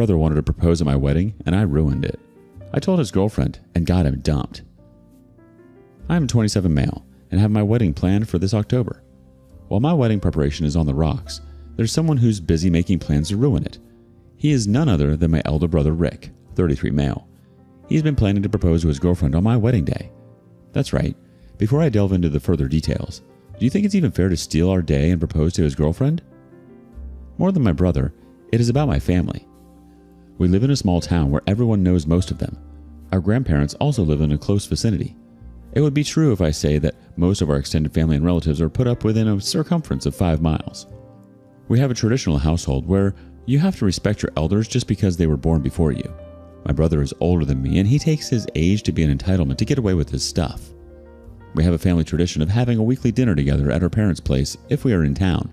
brother wanted to propose at my wedding, and I ruined it. I told his girlfriend and got him dumped. I am 27 male and have my wedding planned for this October. While my wedding preparation is on the rocks, there's someone who's busy making plans to ruin it. He is none other than my elder brother Rick, 33 male. He's been planning to propose to his girlfriend on my wedding day. That's right. Before I delve into the further details, do you think it's even fair to steal our day and propose to his girlfriend? More than my brother, it is about my family. We live in a small town where everyone knows most of them. Our grandparents also live in a close vicinity. It would be true if I say that most of our extended family and relatives are put up within a circumference of 5 miles. We have a traditional household where you have to respect your elders just because they were born before you. My brother is older than me, and he takes his age to be an entitlement to get away with his stuff. We have a family tradition of having a weekly dinner together at our parents' place if we are in town.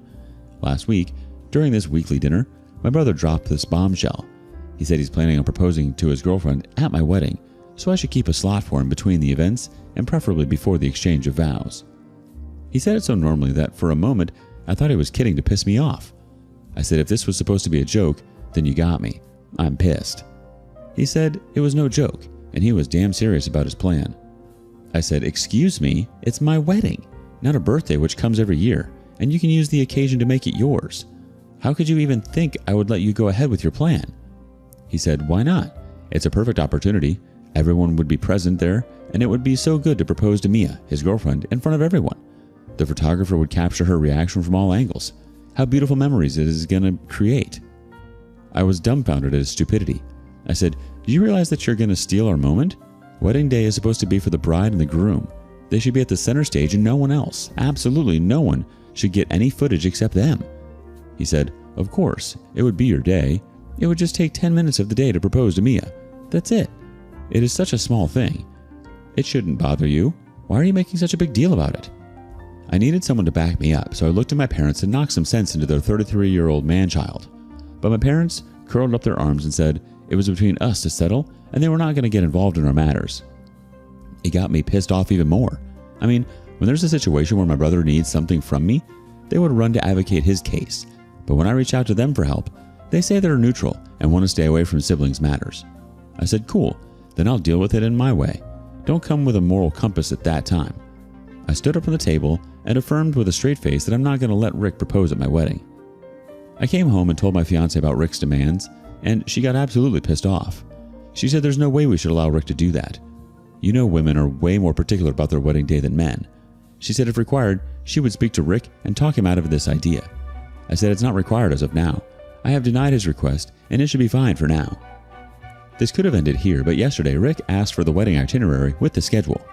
Last week, during this weekly dinner, my brother dropped this bombshell. He said he's planning on proposing to his girlfriend at my wedding, so I should keep a slot for him between the events and preferably before the exchange of vows. He said it so normally that for a moment I thought he was kidding to piss me off. I said if this was supposed to be a joke, then you got me. I'm pissed. He said it was no joke and he was damn serious about his plan. I said, excuse me, it's my wedding, not a birthday which comes every year, and you can use the occasion to make it yours. How could you even think I would let you go ahead with your plan? He said, why not? It's a perfect opportunity. Everyone would be present there, and it would be so good to propose to Mia, his girlfriend, in front of everyone. The photographer would capture her reaction from all angles. How beautiful memories it is going to create. I was dumbfounded at his stupidity. I said, do you realize that you're going to steal our moment? Wedding day is supposed to be for the bride and the groom. They should be at the center stage and no one else. Absolutely no one should get any footage except them. He said, of course, it would be your day. It would just take 10 minutes of the day to propose to Mia. That's it. It is such a small thing. It shouldn't bother you. Why are you making such a big deal about it? I needed someone to back me up, so I looked at my parents and knocked some sense into their 33-year-old man-child. But my parents curled up their arms and said it was between us to settle, and they were not going to get involved in our matters. It got me pissed off even more. I mean, when there's a situation where my brother needs something from me, they would run to advocate his case. But when I reach out to them for help, they say they're neutral and want to stay away from siblings' matters. I said, cool, then I'll deal with it in my way. Don't come with a moral compass at that time. I stood up from the table and affirmed with a straight face that I'm not going to let Rick propose at my wedding. I came home and told my fiancée about Rick's demands, and she got absolutely pissed off. She said there's no way we should allow Rick to do that. You know women are way more particular about their wedding day than men. She said if required, she would speak to Rick and talk him out of this idea. I said it's not required as of now. I have denied his request, and it should be fine for now. This could have ended here, but yesterday Rick asked for the wedding itinerary with the schedule.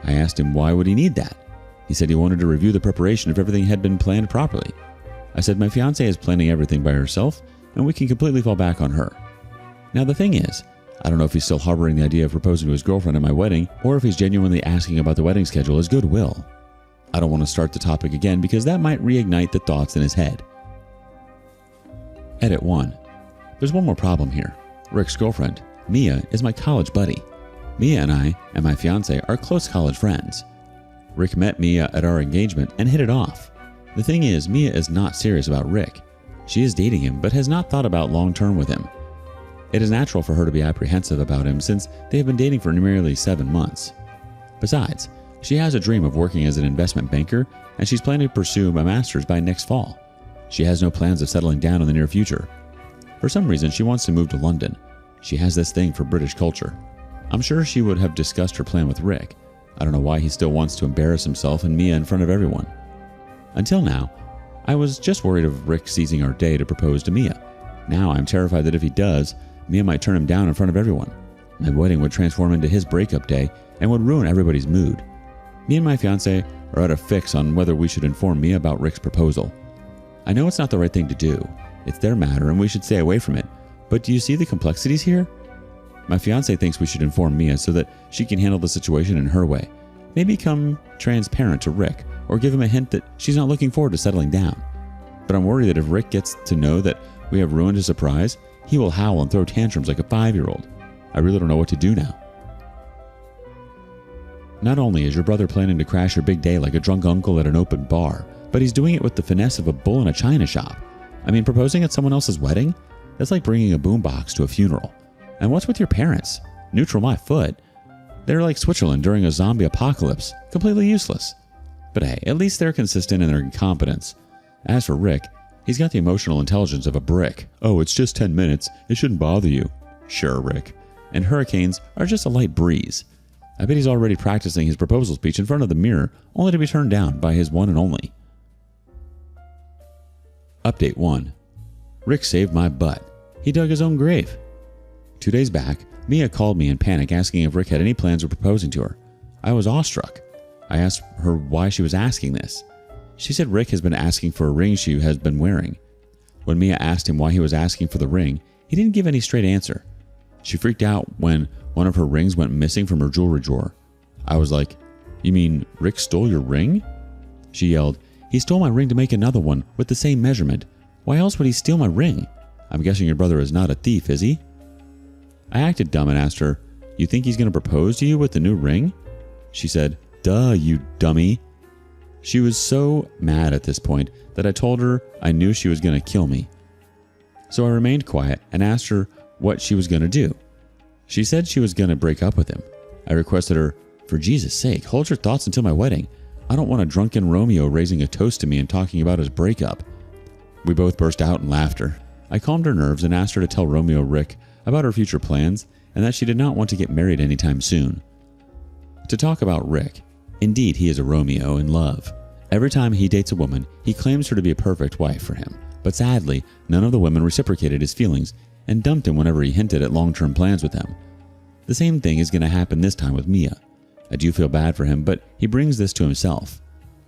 I asked him why would he need that. He said he wanted to review the preparation if everything had been planned properly. I said my fiancée is planning everything by herself, and we can completely fall back on her. Now the thing is, I don't know if he's still harboring the idea of proposing to his girlfriend at my wedding, or if he's genuinely asking about the wedding schedule as goodwill. I don't want to start the topic again because that might reignite the thoughts in his head. Edit 1. There's one more problem here. Rick's girlfriend, Mia, is my college buddy. Mia and I and my fiancé are close college friends. Rick met Mia at our engagement and hit it off. The thing is, Mia is not serious about Rick. She is dating him but has not thought about long-term with him. It is natural for her to be apprehensive about him since they have been dating for nearly 7 months. Besides, she has a dream of working as an investment banker, and she's planning to pursue a master's by next fall. She has no plans of settling down in the near future. For some reason, she wants to move to London. She has this thing for British culture. I'm sure she would have discussed her plan with Rick. I don't know why he still wants to embarrass himself and Mia in front of everyone. Until now, I was just worried of Rick seizing our day to propose to Mia. Now I'm terrified that if he does, Mia might turn him down in front of everyone. My wedding would transform into his breakup day and would ruin everybody's mood. Me and my fiancé are at a fix on whether we should inform Mia about Rick's proposal. I know it's not the right thing to do. It's their matter and we should stay away from it. But do you see the complexities here? My fiancé thinks we should inform Mia so that she can handle the situation in her way. Maybe become transparent to Rick or give him a hint that she's not looking forward to settling down. But I'm worried that if Rick gets to know that we have ruined his surprise, he will howl and throw tantrums like a 5-year-old. I really don't know what to do now. Not only is your brother planning to crash your big day like a drunk uncle at an open bar, but he's doing it with the finesse of a bull in a china shop. I mean, proposing at someone else's wedding? That's like bringing a boombox to a funeral. And what's with your parents? Neutral my foot. They're like Switzerland during a zombie apocalypse. Completely useless. But hey, at least they're consistent in their incompetence. As for Rick, he's got the emotional intelligence of a brick. Oh, it's just 10 minutes. It shouldn't bother you. Sure, Rick. And hurricanes are just a light breeze. I bet he's already practicing his proposal speech in front of the mirror, only to be turned down by his one and only. Update 1. Rick saved my butt. He dug his own grave. 2 days back, Mia called me in panic asking if Rick had any plans of proposing to her. I was awestruck. I asked her why she was asking this. She said Rick has been asking for a ring she has been wearing. When Mia asked him why he was asking for the ring, he didn't give any straight answer. She freaked out when one of her rings went missing from her jewelry drawer. I was like, "You mean Rick stole your ring?" She yelled, "He stole my ring to make another one with the same measurement. Why else would he steal my ring? I'm guessing your brother is not a thief, is he?" I acted dumb and asked her, "You think he's going to propose to you with the new ring?" She said, "Duh, you dummy." She was so mad at this point that I told her I knew she was going to kill me. So I remained quiet and asked her what she was going to do. She said she was going to break up with him. I requested her, "For Jesus' sake, hold your thoughts until my wedding. I don't want a drunken Romeo raising a toast to me and talking about his breakup." We both burst out in laughter. I calmed her nerves and asked her to tell Romeo Rick about her future plans and that she did not want to get married anytime soon. To talk about Rick, indeed he is a Romeo in love. Every time he dates a woman, he claims her to be a perfect wife for him. But sadly, none of the women reciprocated his feelings and dumped him whenever he hinted at long-term plans with them. The same thing is going to happen this time with Mia. I do feel bad for him, but he brings this to himself.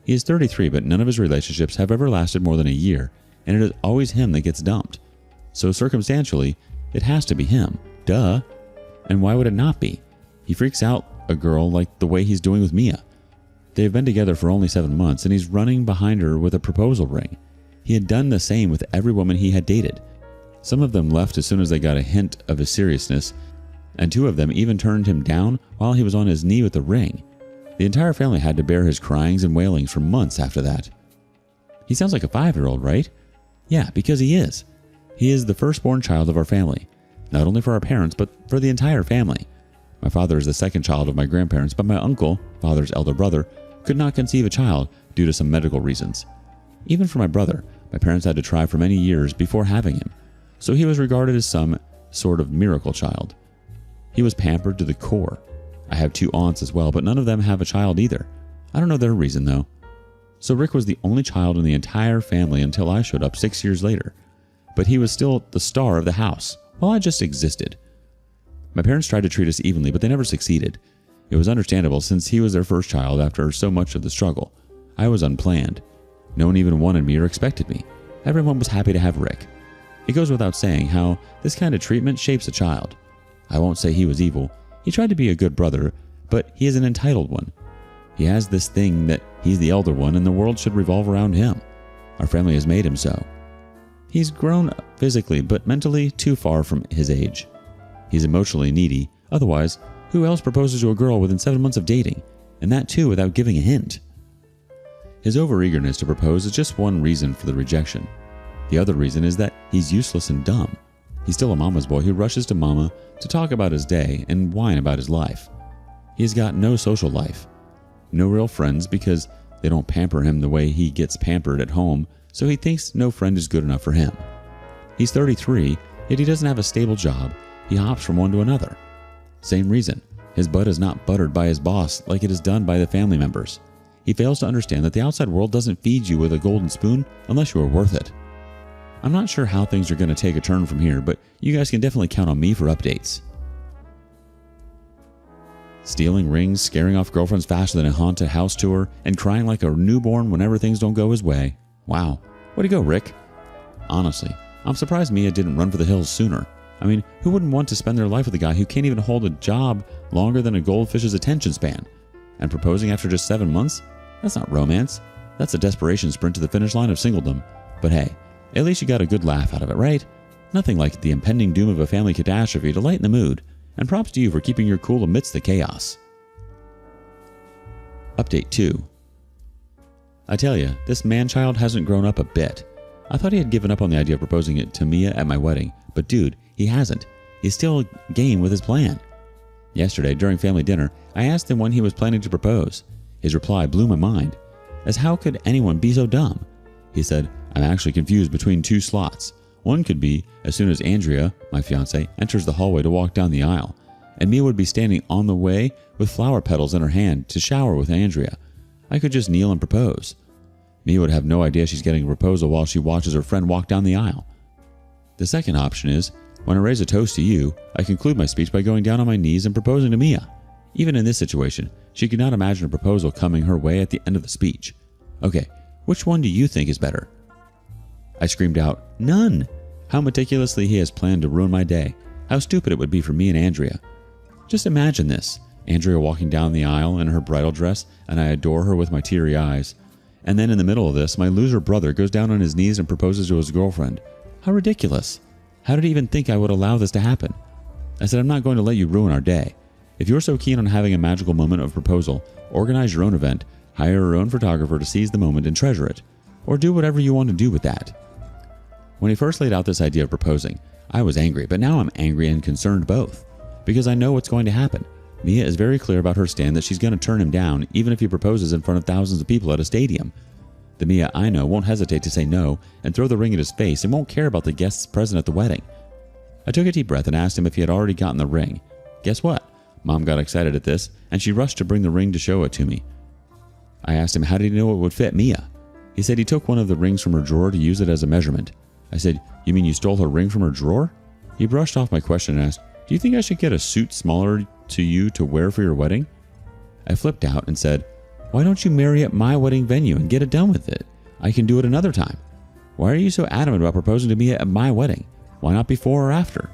He is 33, but none of his relationships have ever lasted more than a year, and it is always him that gets dumped. So circumstantially, it has to be him. Duh. And why would it not be? He freaks out a girl like the way he's doing with Mia. They have been together for only 7 months, and he's running behind her with a proposal ring. He had done the same with every woman he had dated. Some of them left as soon as they got a hint of his seriousness, and 2 of them even turned him down while he was on his knee with the ring. The entire family had to bear his cryings and wailings for months after that. He sounds like a 5-year-old, right? Yeah, because he is. He is the firstborn child of our family, not only for our parents, but for the entire family. My father is the second child of my grandparents, but my uncle, father's elder brother, could not conceive a child due to some medical reasons. Even for my brother, my parents had to try for many years before having him, so he was regarded as some sort of miracle child. He was pampered to the core. I have 2 aunts as well, but none of them have a child either. I don't know their reason though. So Rick was the only child in the entire family until I showed up 6 years later. But he was still the star of the house, while I just existed. My parents tried to treat us evenly, but they never succeeded. It was understandable since he was their first child after so much of the struggle. I was unplanned. No one even wanted me or expected me. Everyone was happy to have Rick. It goes without saying how this kind of treatment shapes a child. I won't say he was evil. He tried to be a good brother, but he is an entitled one. He has this thing that he's the elder one and the world should revolve around him. Our family has made him so. He's grown physically, but mentally too far from his age. He's emotionally needy. Otherwise, who else proposes to a girl within 7 months of dating? And that too without giving a hint. His overeagerness to propose is just one reason for the rejection. The other reason is that he's useless and dumb. He's still a mama's boy who rushes to mama to talk about his day and whine about his life. He has got no social life. No real friends because they don't pamper him the way he gets pampered at home, so he thinks no friend is good enough for him. He's 33, yet he doesn't have a stable job. He hops from one to another. Same reason. His butt is not buttered by his boss like it is done by the family members. He fails to understand that the outside world doesn't feed you with a golden spoon unless you are worth it. I'm not sure how things are going to take a turn from here, but you guys can definitely count on me for updates. Stealing rings, scaring off girlfriends faster than a haunted house tour, and crying like a newborn whenever things don't go his way. Wow. Way to go, Rick. Honestly, I'm surprised Mia didn't run for the hills sooner. I mean, who wouldn't want to spend their life with a guy who can't even hold a job longer than a goldfish's attention span? And proposing after just 7 months? That's not romance. That's a desperation sprint to the finish line of singledom. But hey, at least you got a good laugh out of it, right? Nothing like the impending doom of a family catastrophe to lighten the mood. And props to you for keeping your cool amidst the chaos. Update 2. I tell you, this man-child hasn't grown up a bit. I thought he had given up on the idea of proposing it to Mia at my wedding, but dude, he hasn't. He's still game with his plan. Yesterday, during family dinner, I asked him when he was planning to propose. His reply blew my mind, as how could anyone be so dumb? He said, I'm actually confused between two slots. One could be as soon as Andrea, my fiance, enters the hallway to walk down the aisle, and Mia would be standing on the way with flower petals in her hand to shower with Andrea. I could just kneel and propose. Mia would have no idea she's getting a proposal while she watches her friend walk down the aisle. The second option is, when I raise a toast to you, I conclude my speech by going down on my knees and proposing to Mia. Even in this situation, she could not imagine a proposal coming her way at the end of the speech. Okay, which one do you think is better? I screamed out, none! How meticulously he has planned to ruin my day. How stupid it would be for me and Andrea. Just imagine this, Andrea walking down the aisle in her bridal dress, and I adore her with my teary eyes. And then in the middle of this, my loser brother goes down on his knees and proposes to his girlfriend. How ridiculous. How did he even think I would allow this to happen? I said, I'm not going to let you ruin our day. If you're so keen on having a magical moment of proposal, organize your own event, hire your own photographer to seize the moment and treasure it. Or do whatever you want to do with that. When he first laid out this idea of proposing, I was angry, but now I'm angry and concerned both. Because I know what's going to happen. Mia is very clear about her stand that she's going to turn him down even if he proposes in front of thousands of people at a stadium. The Mia I know won't hesitate to say no and throw the ring at his face and won't care about the guests present at the wedding. I took a deep breath and asked him if he had already gotten the ring. Guess what? Mom got excited at this and she rushed to bring the ring to show it to me. I asked him how did he know it would fit Mia. He said he took one of the rings from her drawer to use it as a measurement. I said, you mean you stole her ring from her drawer? He brushed off my question and asked, do you think I should get a suit smaller to you to wear for your wedding? I flipped out and said, why don't you marry at my wedding venue and get it done with it? I can do it another time. Why are you so adamant about proposing to me at my wedding? Why not before or after?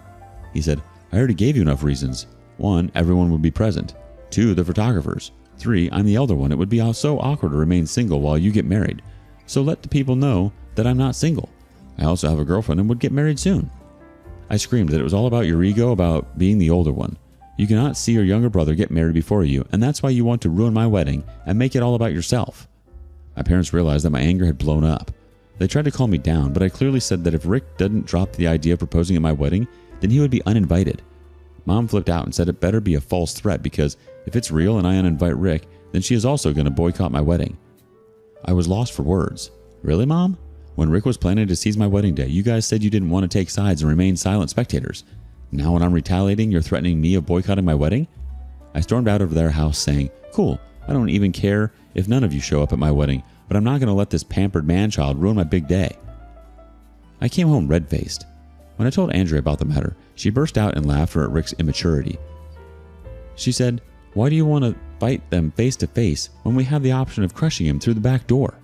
He said, I already gave you enough reasons. 1, everyone would be present. 2, the photographers. 3, I'm the elder one. It would be so awkward to remain single while you get married. So let the people know that I'm not single. I also have a girlfriend and would get married soon. I screamed that it was all about your ego, about being the older one. You cannot see your younger brother get married before you, and that's why you want to ruin my wedding and make it all about yourself. My parents realized that my anger had blown up. They tried to calm me down, but I clearly said that if Rick didn't drop the idea of proposing at my wedding, then he would be uninvited. Mom flipped out and said it better be a false threat because if it's real and I uninvite Rick, then she is also going to boycott my wedding. I was lost for words. Really, Mom? When Rick was planning to seize my wedding day, you guys said you didn't want to take sides and remain silent spectators. Now when I'm retaliating, you're threatening me of boycotting my wedding? I stormed out of their house saying, cool, I don't even care if none of you show up at my wedding, but I'm not going to let this pampered man-child ruin my big day. I came home red-faced. When I told Andrea about the matter, she burst out in laughter at Rick's immaturity. She said, why do you want to fight them face to face when we have the option of crushing him through the back door?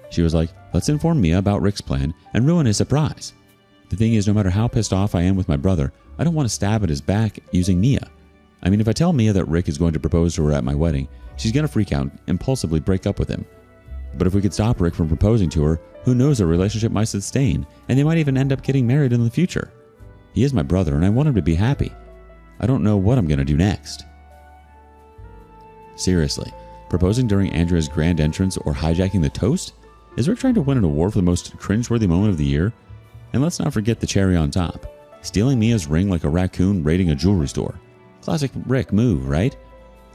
She was like, let's inform Mia about Rick's plan and ruin his surprise. The thing is, no matter how pissed off I am with my brother, I don't want to stab at his back using Mia. I mean, if I tell Mia that Rick is going to propose to her at my wedding, she's going to freak out and impulsively break up with him. But if we could stop Rick from proposing to her, who knows, their relationship might sustain, and they might even end up getting married in the future. He is my brother, and I want him to be happy. I don't know what I'm going to do next. Seriously, proposing during Andrea's grand entrance or hijacking the toast? Is Rick trying to win an award for the most cringeworthy moment of the year? And let's not forget the cherry on top. Stealing Mia's ring like a raccoon raiding a jewelry store. Classic Rick move, right?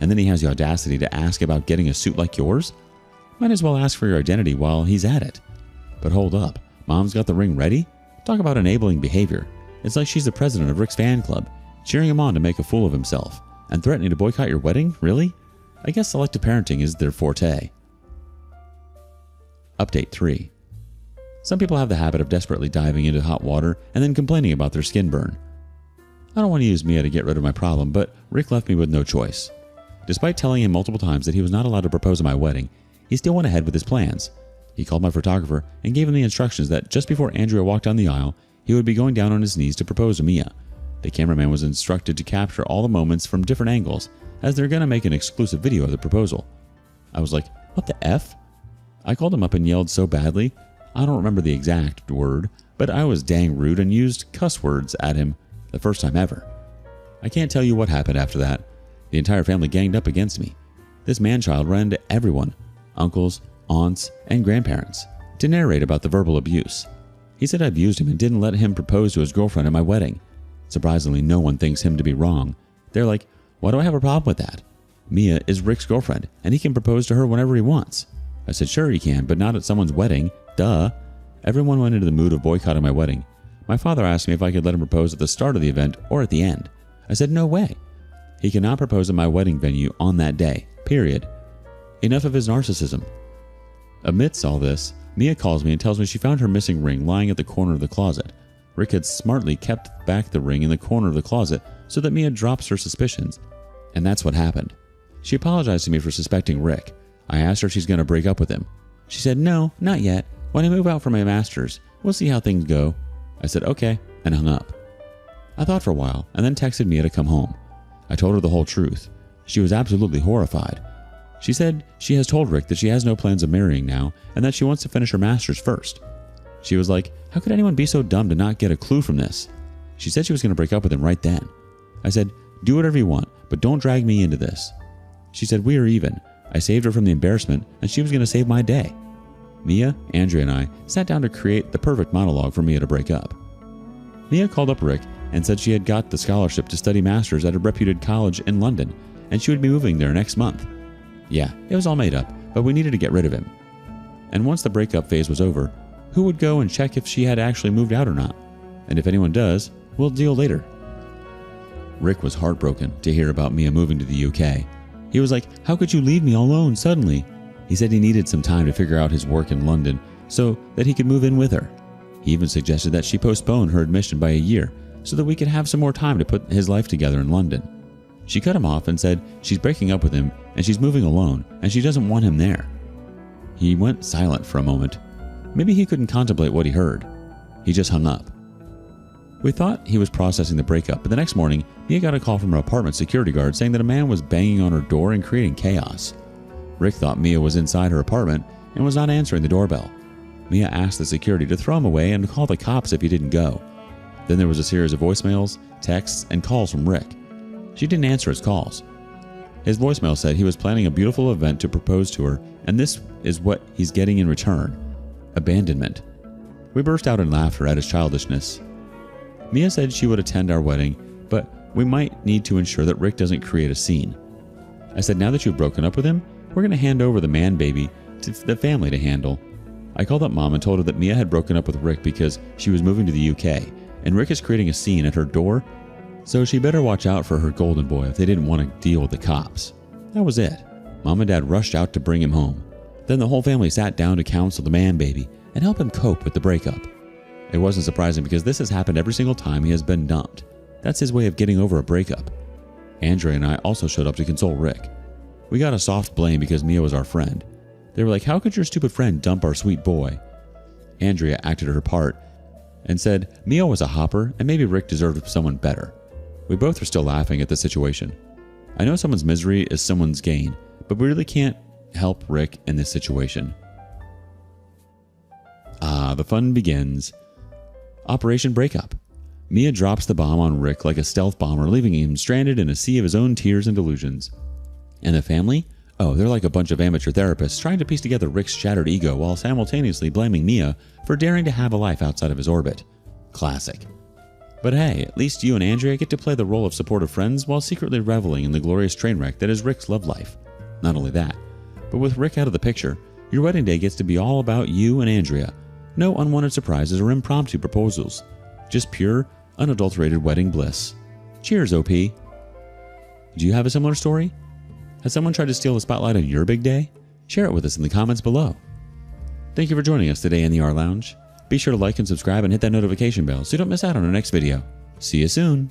And then he has the audacity to ask about getting a suit like yours? Might as well ask for your identity while he's at it. But hold up, Mom's got the ring ready? Talk about enabling behavior. It's like she's the president of Rick's fan club, cheering him on to make a fool of himself. And threatening to boycott your wedding? Really? I guess selective parenting is their forte. Update 3. Some people have the habit of desperately diving into hot water and then complaining about their skin burn. I don't want to use Mia to get rid of my problem, but Rick left me with no choice. Despite telling him multiple times that he was not allowed to propose at my wedding, he still went ahead with his plans. He called my photographer and gave him the instructions that just before Andrea walked down the aisle, he would be going down on his knees to propose to Mia. The cameraman was instructed to capture all the moments from different angles, as they're going to make an exclusive video of the proposal. I was like, what the F? I called him up and yelled so badly, I don't remember the exact word, but I was dang rude and used cuss words at him the first time ever. I can't tell you what happened after that. The entire family ganged up against me. This man-child ran to everyone, uncles, aunts, and grandparents, to narrate about the verbal abuse. He said I abused him and didn't let him propose to his girlfriend at my wedding. Surprisingly, no one thinks him to be wrong. They're like, why do I have a problem with that? Mia is Rick's girlfriend, and he can propose to her whenever he wants. I said, sure he can, but not at someone's wedding. Duh. Everyone went into the mood of boycotting my wedding. My father asked me if I could let him propose at the start of the event or at the end. I said, no way. He cannot propose at my wedding venue on that day. Period. Enough of his narcissism. Amidst all this, Mia calls me and tells me she found her missing ring lying at the corner of the closet. Rick had smartly kept back the ring in the corner of the closet so that Mia drops her suspicions. And that's what happened. She apologized to me for suspecting Rick. I asked her if she's going to break up with him. She said, no, not yet. When I move out for my master's, we'll see how things go. I said, okay, and hung up. I thought for a while and then texted Mia to come home. I told her the whole truth. She was absolutely horrified. She said she has told Rick that she has no plans of marrying now and that she wants to finish her master's first. She was like, how could anyone be so dumb to not get a clue from this? She said she was going to break up with him right then. I said, do whatever you want, but don't drag me into this. She said, we are even. I saved her from the embarrassment and she was going to save my day. Mia, Andrea, and I sat down to create the perfect monologue for Mia to break up. Mia called up Rick and said she had got the scholarship to study masters at a reputed college in London and she would be moving there next month. Yeah, it was all made up, but we needed to get rid of him. And once the breakup phase was over, who would go and check if she had actually moved out or not? And if anyone does, we'll deal later. Rick was heartbroken to hear about Mia moving to the UK. He was like, how could you leave me all alone suddenly? He said he needed some time to figure out his work in London so that he could move in with her. He even suggested that she postpone her admission by a year so that we could have some more time to put his life together in London. She cut him off and said she's breaking up with him and she's moving alone and she doesn't want him there. He went silent for a moment. Maybe he couldn't contemplate what he heard. He just hung up. We thought he was processing the breakup, but the next morning, Mia got a call from her apartment security guard saying that a man was banging on her door and creating chaos. Rick thought Mia was inside her apartment and was not answering the doorbell. Mia asked the security to throw him away and call the cops if he didn't go. Then there was a series of voicemails, texts, and calls from Rick. She didn't answer his calls. His voicemail said he was planning a beautiful event to propose to her, and this is what he's getting in return: abandonment. We burst out in laughter at his childishness. Mia said she would attend our wedding, but we might need to ensure that Rick doesn't create a scene. I said, now that you've broken up with him, we're going to hand over the man baby to the family to handle. I called up Mom and told her that Mia had broken up with Rick because she was moving to the UK, and Rick is creating a scene at her door, so she better watch out for her golden boy if they didn't want to deal with the cops. That was it. Mom and Dad rushed out to bring him home. Then the whole family sat down to counsel the man baby and help him cope with the breakup. It wasn't surprising because this has happened every single time he has been dumped. That's his way of getting over a breakup. Andrea and I also showed up to console Rick. We got a soft blame because Mia was our friend. They were like, how could your stupid friend dump our sweet boy? Andrea acted her part and said Mia was a hopper and maybe Rick deserved someone better. We both were still laughing at the situation. I know someone's misery is someone's gain, but we really can't help Rick in this situation. The fun begins. Operation Breakup. Mia drops the bomb on Rick like a stealth bomber, leaving him stranded in a sea of his own tears and delusions. And the family? Oh, they're like a bunch of amateur therapists trying to piece together Rick's shattered ego while simultaneously blaming Mia for daring to have a life outside of his orbit. Classic. But hey, at least you and Andrea get to play the role of supportive friends while secretly reveling in the glorious train wreck that is Rick's love life. Not only that, but with Rick out of the picture, your wedding day gets to be all about you and Andrea. No unwanted surprises or impromptu proposals. Just pure, unadulterated wedding bliss. Cheers, OP. Do you have a similar story? Has someone tried to steal the spotlight on your big day? Share it with us in the comments below. Thank you for joining us today in the R Lounge. Be sure to like and subscribe and hit that notification bell so you don't miss out on our next video. See you soon.